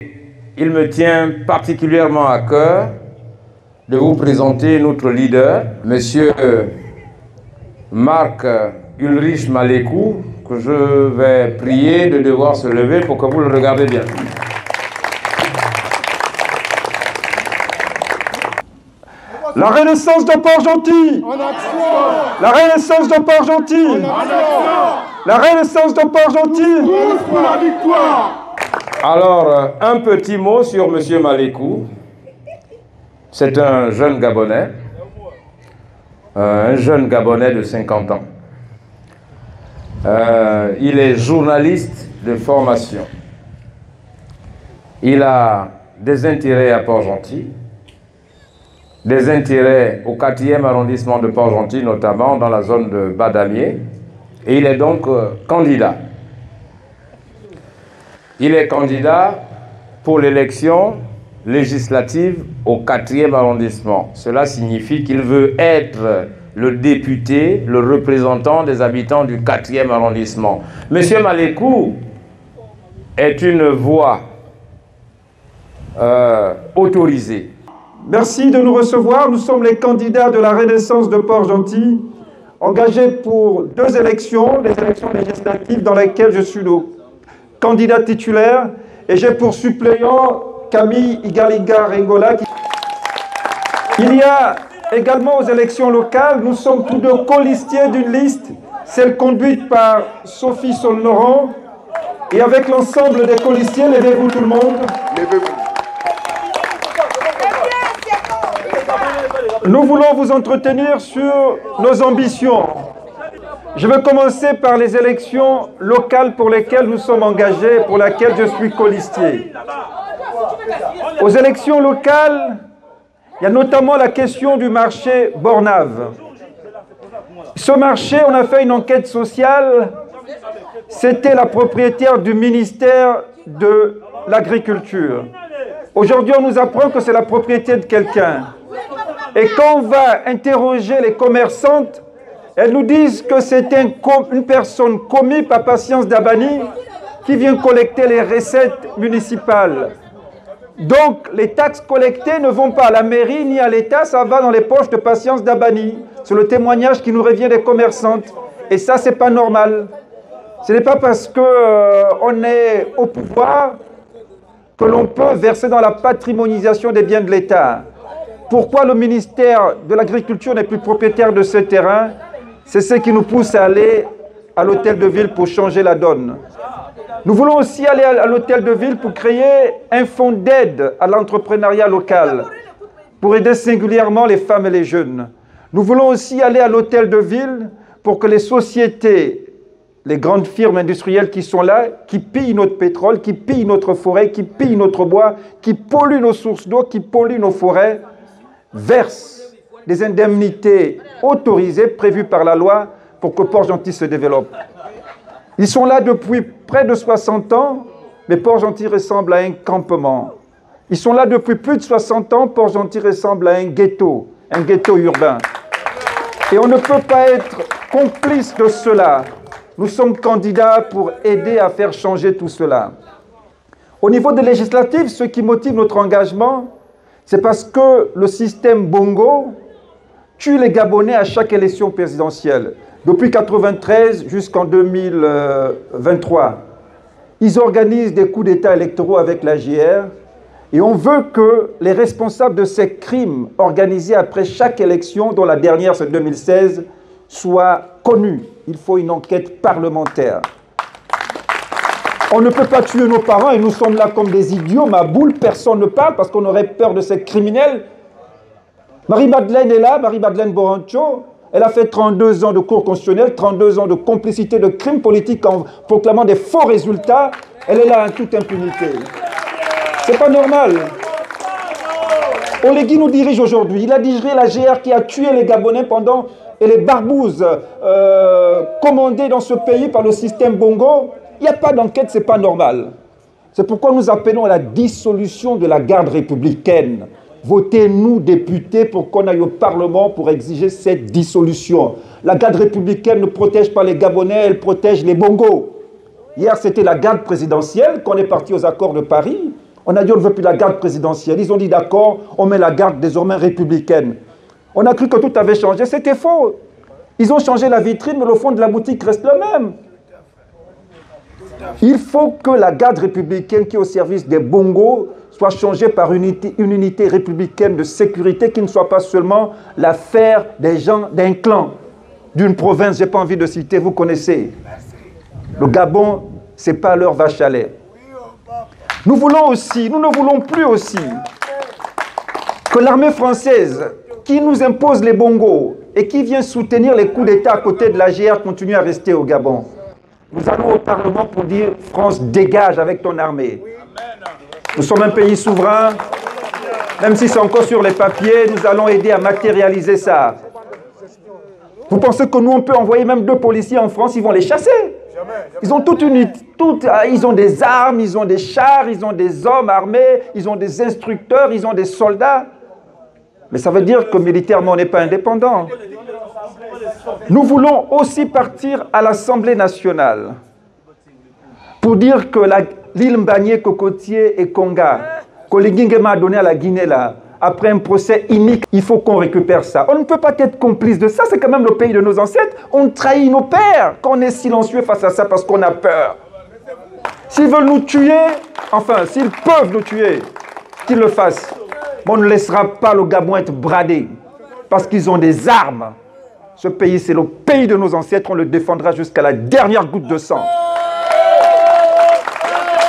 Il me tient particulièrement à cœur de vous présenter notre leader, Monsieur Marc Ulrich Malekou, que je vais prier de devoir se lever pour que vous le regardez bien. La renaissance de Port-Gentil. La renaissance de Port-Gentil. La renaissance de Port-Gentil. Pour la victoire. Alors, un petit mot sur M. Malekou. C'est un jeune Gabonais. Un jeune Gabonais de 50 ans. Il est journaliste de formation. Il a des intérêts à Port-Gentil, des intérêts au 4e arrondissement de Port-Gentil, notamment dans la zone de Badamier, et il est donc candidat. Il est candidat pour l'élection législative au 4e arrondissement. Cela signifie qu'il veut être le député, le représentant des habitants du 4e arrondissement. Monsieur Malekou est une voix autorisée. Merci de nous recevoir. Nous sommes les candidats de la Renaissance de Port-Gentil, engagés pour 2 élections, les élections législatives dans lesquelles je suis le candidat titulaire, et j'ai pour suppléant Camille Igaliga Rengola. Il y a également aux élections locales, nous sommes tous 2 colistiers d'une liste, celle conduite par Sophie Saul-Laurent, et avec l'ensemble des colistiers, levez-vous tout le monde. Nous voulons vous entretenir sur nos ambitions. Je vais commencer par les élections locales pour lesquelles nous sommes engagés, pour lesquelles je suis colistier. Aux élections locales, il y a notamment la question du marché Bornave. Ce marché, on a fait une enquête sociale. C'était la propriétaire du ministère de l'Agriculture. Aujourd'hui, on nous apprend que c'est la propriété de quelqu'un. Et quand on va interroger les commerçantes, elles nous disent que c'est une personne commis par Patience Dabani qui vient collecter les recettes municipales. Donc, les taxes collectées ne vont pas à la mairie ni à l'État, ça va dans les poches de Patience Dabani. C'est le témoignage qui nous revient des commerçantes. Et ça, c'est pas normal. Ce n'est pas parce qu'on est au pouvoir que l'on peut verser dans la patrimonialisation des biens de l'État. Pourquoi le ministère de l'Agriculture n'est plus propriétaire de ce terrain? C'est ce qui nous pousse à aller à l'hôtel de ville pour changer la donne. Nous voulons aussi aller à l'hôtel de ville pour créer un fonds d'aide à l'entrepreneuriat local, pour aider singulièrement les femmes et les jeunes. Nous voulons aussi aller à l'hôtel de ville pour que les sociétés, les grandes firmes industrielles qui sont là, qui pillent notre pétrole, qui pillent notre forêt, qui pillent notre bois, qui polluent nos sources d'eau, qui polluent nos forêts, versent des indemnités autorisées, prévues par la loi, pour que Port-Gentil se développe. Ils sont là depuis près de 60 ans, mais Port-Gentil ressemble à un campement. Ils sont là depuis plus de 60 ans, Port-Gentil ressemble à un ghetto urbain. Et on ne peut pas être complice de cela. Nous sommes candidats pour aider à faire changer tout cela. Au niveau des législatives, ce qui motive notre engagement, c'est parce que le système Bongo tue les Gabonais à chaque élection présidentielle. Depuis 1993 jusqu'en 2023, ils organisent des coups d'État électoraux avec la JR et on veut que les responsables de ces crimes organisés après chaque élection, dont la dernière c'est 2016, soient connus. Il faut une enquête parlementaire. On ne peut pas tuer nos parents et nous sommes là comme des idiots, ma boule, personne ne parle parce qu'on aurait peur de ces criminels. Marie-Madeleine est là, Marie-Madeleine Borancho. Elle a fait 32 ans de cours constitutionnel, 32 ans de complicité de crimes politiques en proclamant des faux résultats. Elle est là en toute impunité. C'est pas normal. Olegui nous dirige aujourd'hui. Il a dirigé la GR qui a tué les Gabonais pendant... et les barbouzes commandées dans ce pays par le système Bongo. Il n'y a pas d'enquête, c'est pas normal. C'est pourquoi nous appelons à la dissolution de la garde républicaine. Votez-nous, députés, pour qu'on aille au Parlement pour exiger cette dissolution. La garde républicaine ne protège pas les Gabonais, elle protège les Bongos. Hier, c'était la garde présidentielle qu'on est parti aux accords de Paris. On a dit on ne veut plus la garde présidentielle. Ils ont dit d'accord, on met la garde désormais républicaine. On a cru que tout avait changé. C'était faux. Ils ont changé la vitrine, mais le fond de la boutique reste le même. Il faut que la garde républicaine qui est au service des bongos soit changée par une unité républicaine de sécurité qui ne soit pas seulement l'affaire des gens d'un clan, d'une province, je n'ai pas envie de citer, vous connaissez. Le Gabon, ce n'est pas leur vache à lait. Nous voulons aussi, nous ne voulons plus aussi que l'armée française qui nous impose les bongos et qui vient soutenir les coups d'État à côté de la GR continue à rester au Gabon. Nous allons au Parlement pour dire « France, dégage avec ton armée ». Nous sommes un pays souverain, même si c'est encore sur les papiers, nous allons aider à matérialiser ça. Vous pensez que nous, on peut envoyer même 2 policiers en France, ils vont les chasser? Ils ont ils ont des armes, ils ont des chars, ils ont des hommes armés, ils ont des instructeurs, ils ont des soldats. Mais ça veut dire que militairement, on n'est pas indépendant. Nous voulons aussi partir à l'Assemblée nationale pour dire que l'île Mbagné, Cocotier et Konga, que les Guinguema a donné à la Guinée, là, après un procès inique, il faut qu'on récupère ça. On ne peut pas être complice de ça, c'est quand même le pays de nos ancêtres. On trahit nos pères quand on est silencieux face à ça parce qu'on a peur. S'ils veulent nous tuer, enfin, s'ils peuvent nous tuer, qu'ils le fassent. Mais on ne laissera pas le Gabon être bradé parce qu'ils ont des armes. Ce pays, c'est le pays de nos ancêtres, on le défendra jusqu'à la dernière goutte de sang.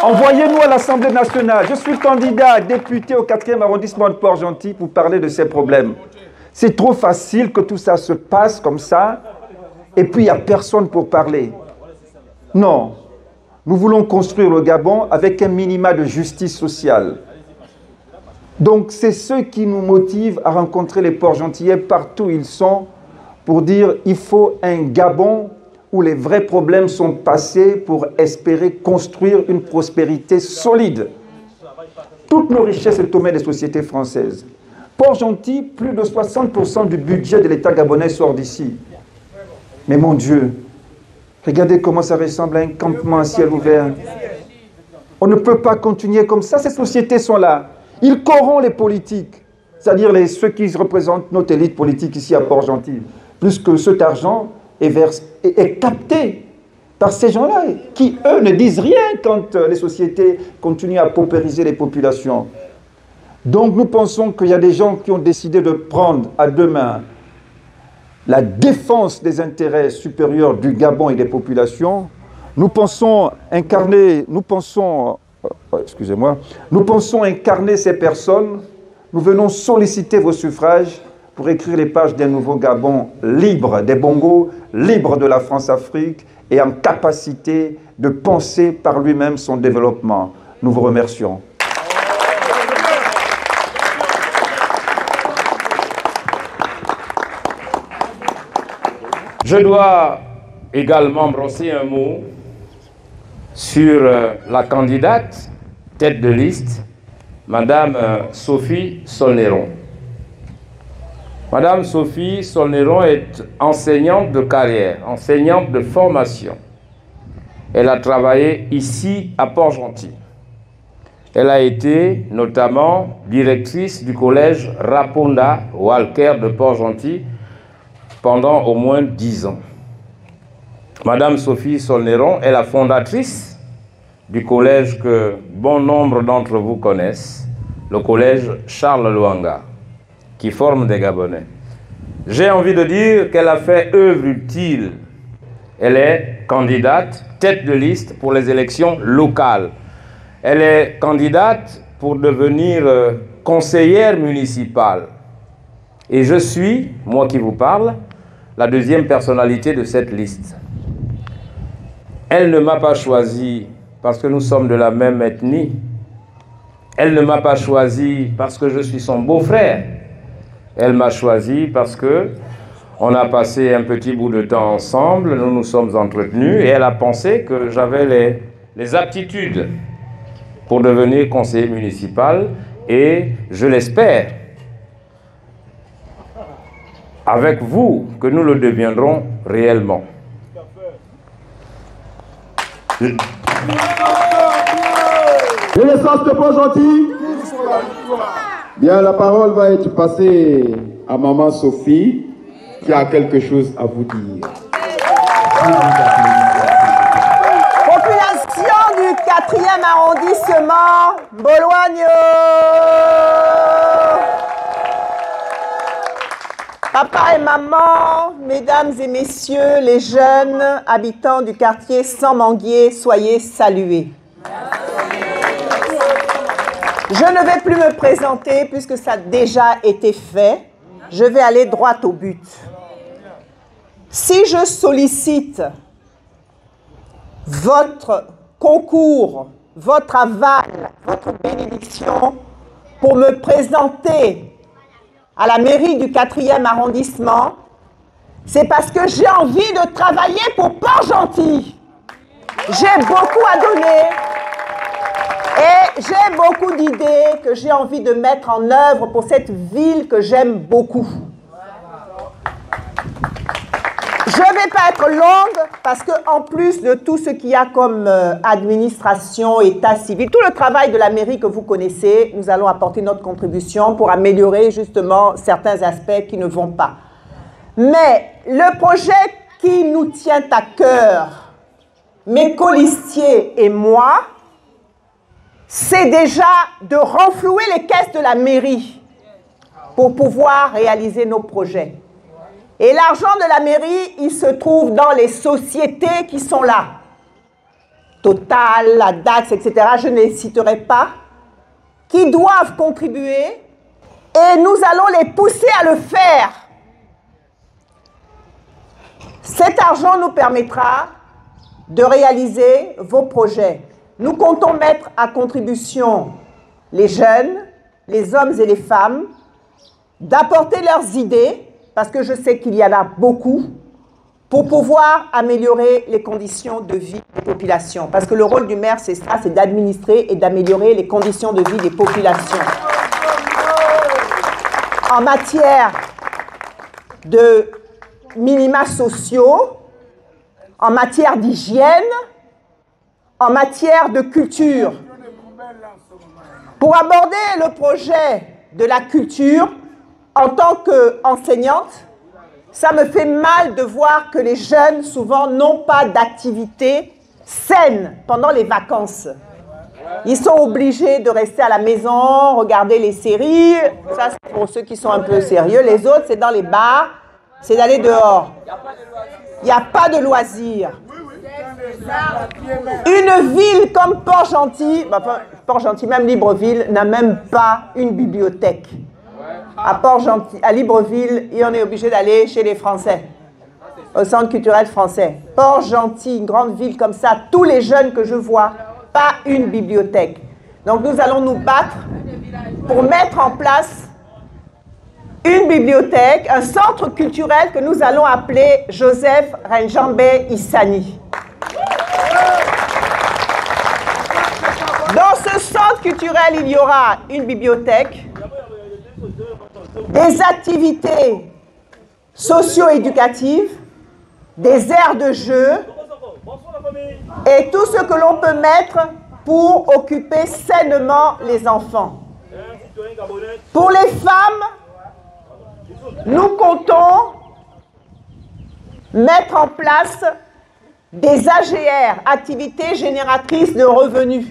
Envoyez-nous à l'Assemblée nationale. Je suis candidat à député au 4e arrondissement de Port-Gentil pour parler de ces problèmes. C'est trop facile que tout ça se passe comme ça et puis il n'y a personne pour parler. Non, nous voulons construire le Gabon avec un minima de justice sociale. Donc c'est ce qui nous motive à rencontrer les Port-Gentillais partout où ils sont pour dire il faut un Gabon où les vrais problèmes sont passés pour espérer construire une prospérité solide. Toutes nos richesses sont aux mains des sociétés françaises. Port-Gentil, plus de 60% du budget de l'État gabonais sort d'ici. Mais mon Dieu, regardez comment ça ressemble à un campement à ciel ouvert. On ne peut pas continuer comme ça, ces sociétés sont là. Ils corrompent les politiques, c'est-à-dire ceux qui représentent notre élite politique ici à Port-Gentil, plus que cet argent est capté par ces gens-là, qui, eux, ne disent rien quand les sociétés continuent à paupériser les populations. Donc, nous pensons qu'il y a des gens qui ont décidé de prendre à deux mains la défense des intérêts supérieurs du Gabon et des populations. Nous pensons incarner ces personnes. Nous venons solliciter vos suffrages pour écrire les pages d'un nouveau Gabon libre des bongos, libre de la France-Afrique et en capacité de penser par lui-même son développement. Nous vous remercions. Je dois également brosser un mot sur la candidate tête de liste, Madame Sophie Solneron. Madame Sophie Solneron est enseignante de carrière, enseignante de formation. Elle a travaillé ici à Port-Gentil. Elle a été notamment directrice du collège Raponda Walker de Port-Gentil pendant au moins 10 ans. Madame Sophie Solneron est la fondatrice du collège que bon nombre d'entre vous connaissent, le collège Charles Lwanga, qui forme des Gabonais. J'ai envie de dire qu'elle a fait œuvre utile. Elle est candidate, tête de liste pour les élections locales. Elle est candidate pour devenir conseillère municipale. Et je suis, moi qui vous parle, la deuxième personnalité de cette liste. Elle ne m'a pas choisi parce que nous sommes de la même ethnie. Elle ne m'a pas choisi parce que je suis son beau-frère. Elle m'a choisi parce que on a passé un petit bout de temps ensemble, nous nous sommes entretenus et elle a pensé que j'avais les aptitudes pour devenir conseiller municipal et je l'espère avec vous que nous le deviendrons réellement. Les naissances de Port-Gentil. Bien, la parole va être passée à Maman Sophie, qui a quelque chose à vous dire. Population du 4e arrondissement, Bologno. Papa et maman, mesdames et messieurs, les jeunes habitants du quartier Saint-Manguier, soyez salués. Je ne vais plus me présenter puisque ça a déjà été fait. Je vais aller droit au but. Si je sollicite votre concours, votre aval, votre bénédiction pour me présenter à la mairie du 4e arrondissement, c'est parce que j'ai envie de travailler pour Port-Gentil. J'ai beaucoup à donner et j'ai beaucoup d'idées que j'ai envie de mettre en œuvre pour cette ville que j'aime beaucoup. Je ne vais pas être longue parce qu'en plus de tout ce qu'il y a comme administration, état civil, tout le travail de la mairie que vous connaissez, nous allons apporter notre contribution pour améliorer justement certains aspects qui ne vont pas. Mais le projet qui nous tient à cœur, mes colistiers et moi, c'est déjà de renflouer les caisses de la mairie pour pouvoir réaliser nos projets. Et l'argent de la mairie, il se trouve dans les sociétés qui sont là. Total, la DAX, etc., je ne les citerai pas, qui doivent contribuer et nous allons les pousser à le faire. Cet argent nous permettra de réaliser vos projets. Nous comptons mettre à contribution les jeunes, les hommes et les femmes, d'apporter leurs idées, parce que je sais qu'il y en a beaucoup, pour pouvoir améliorer les conditions de vie des populations. Parce que le rôle du maire, c'est ça, c'est d'administrer et d'améliorer les conditions de vie des populations. En matière de minima sociaux, en matière d'hygiène, en matière de culture. Pour aborder le projet de la culture, en tant qu'enseignante, ça me fait mal de voir que les jeunes, souvent, n'ont pas d'activité saine pendant les vacances. Ils sont obligés de rester à la maison, regarder les séries. Ça, c'est pour ceux qui sont un peu sérieux. Les autres, c'est dans les bars, c'est d'aller dehors. Il n'y a pas de loisirs. Une ville comme Port-Gentil, Port-Gentil, même Libreville, n'a même pas une bibliothèque. À Port-Gentil, à Libreville, et on est obligé d'aller chez les Français, au centre culturel français. Port-Gentil, une grande ville comme ça, tous les jeunes que je vois, pas une bibliothèque. Donc nous allons nous battre pour mettre en place une bibliothèque, un centre culturel que nous allons appeler Joseph Renjambe Issani. Dans ce centre culturel, il y aura une bibliothèque, des activités socio-éducatives, des aires de jeu et tout ce que l'on peut mettre pour occuper sainement les enfants. Pour les femmes, nous comptons mettre en place des AGR, activités génératrices de revenus.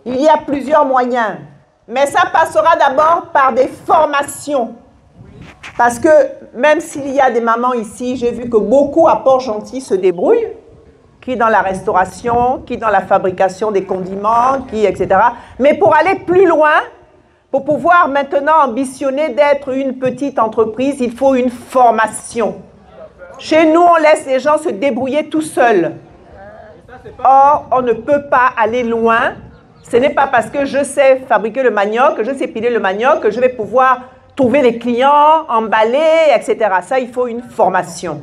Il y a plusieurs moyens, mais ça passera d'abord par des formations. Parce que même s'il y a des mamans ici, j'ai vu que beaucoup à Port-Gentil se débrouillent, qui dans la restauration, qui dans la fabrication des condiments, qui etc. Mais pour aller plus loin, pour pouvoir maintenant ambitionner d'être une petite entreprise, il faut une formation. Chez nous, on laisse les gens se débrouiller tout seuls. Or, on ne peut pas aller loin. Ce n'est pas parce que je sais fabriquer le manioc, que je sais piler le manioc, que je vais pouvoir trouver les clients, emballer, etc. Ça, il faut une formation.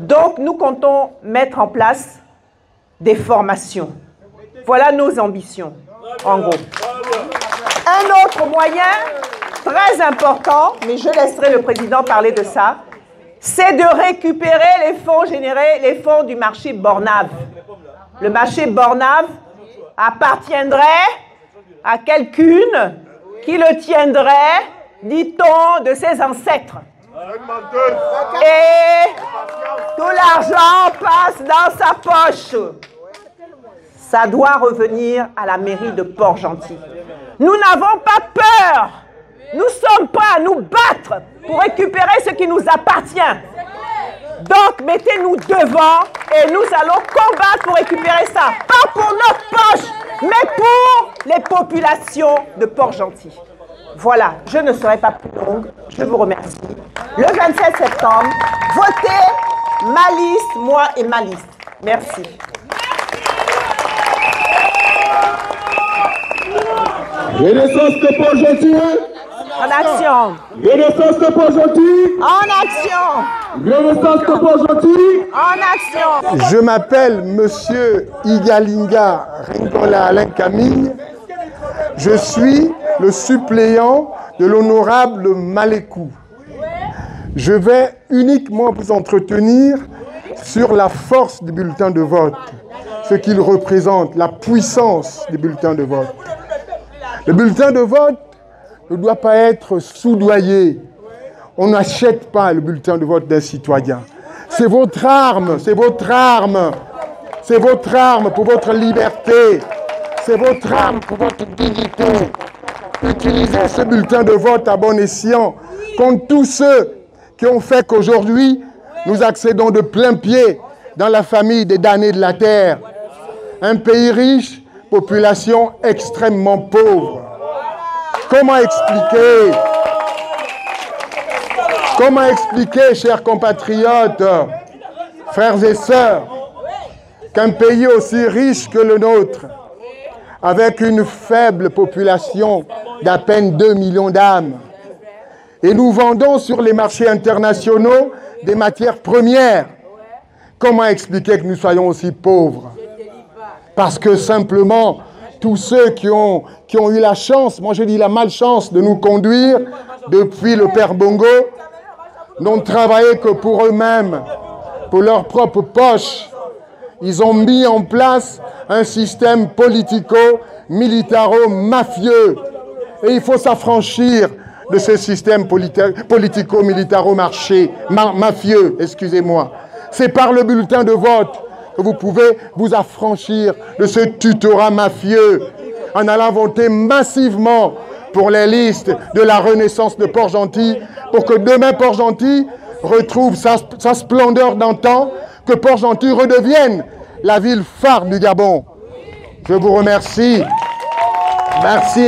Donc, nous comptons mettre en place des formations. Voilà nos ambitions, en gros. Un autre moyen très important, mais je laisserai le président parler de ça, c'est de récupérer les fonds générés, les fonds du marché Bornave. Le marché Bornave appartiendrait à quelqu'une qui le tiendrait, dit-on, de ses ancêtres. Et tout l'argent passe dans sa poche. Ça doit revenir à la mairie de Port-Gentil. Nous n'avons pas peur. Nous sommes prêts à nous battre pour récupérer ce qui nous appartient. Donc, mettez-nous devant et nous allons combattre pour récupérer ça. Pas pour notre poche, mais pour les populations de Port-Gentil. Voilà, je ne serai pas plus longue. Je vous remercie. Le 27 septembre, votez ma liste, moi et ma liste. Merci. Renaissance de Port-Gentil. En action. Renaissance de Port-Gentil. En action. Renaissance de Port-Gentil. En action. Je m'appelle Monsieur Igalinga Rengola Alain Camille. Je suis le suppléant de l'honorable Malékou. Je vais uniquement vous entretenir sur la force du bulletin de vote, ce qu'il représente, la puissance du bulletin de vote. Le bulletin de vote ne doit pas être soudoyé. On n'achète pas le bulletin de vote d'un citoyen. C'est votre arme, c'est votre arme. C'est votre arme pour votre liberté. C'est votre arme pour votre dignité. Utilisez ce bulletin de vote à bon escient contre tous ceux qui ont fait qu'aujourd'hui, nous accédons de plein pied dans la famille des damnés de la terre. Un pays riche, population extrêmement pauvre. Comment expliquer, chers compatriotes, frères et sœurs, qu'un pays aussi riche que le nôtre, avec une faible population d'à peine 2 millions d'âmes, et nous vendons sur les marchés internationaux des matières premières, comment expliquer que nous soyons aussi pauvres? Parce que simplement, tous ceux qui ont eu la chance, moi je dis la malchance de nous conduire depuis le Père Bongo, n'ont travaillé que pour eux-mêmes, pour leur propre poche. Ils ont mis en place un système politico-militaro-mafieux. Et il faut s'affranchir de ce système politico-militaro-mafieux, excusez-moi. C'est par le bulletin de vote que vous pouvez vous affranchir de ce tutorat mafieux en allant voter massivement pour les listes de la Renaissance de Port-Gentil, pour que demain Port-Gentil retrouve sa splendeur d'antan, que Port-Gentil redevienne la ville phare du Gabon. Je vous remercie. Merci.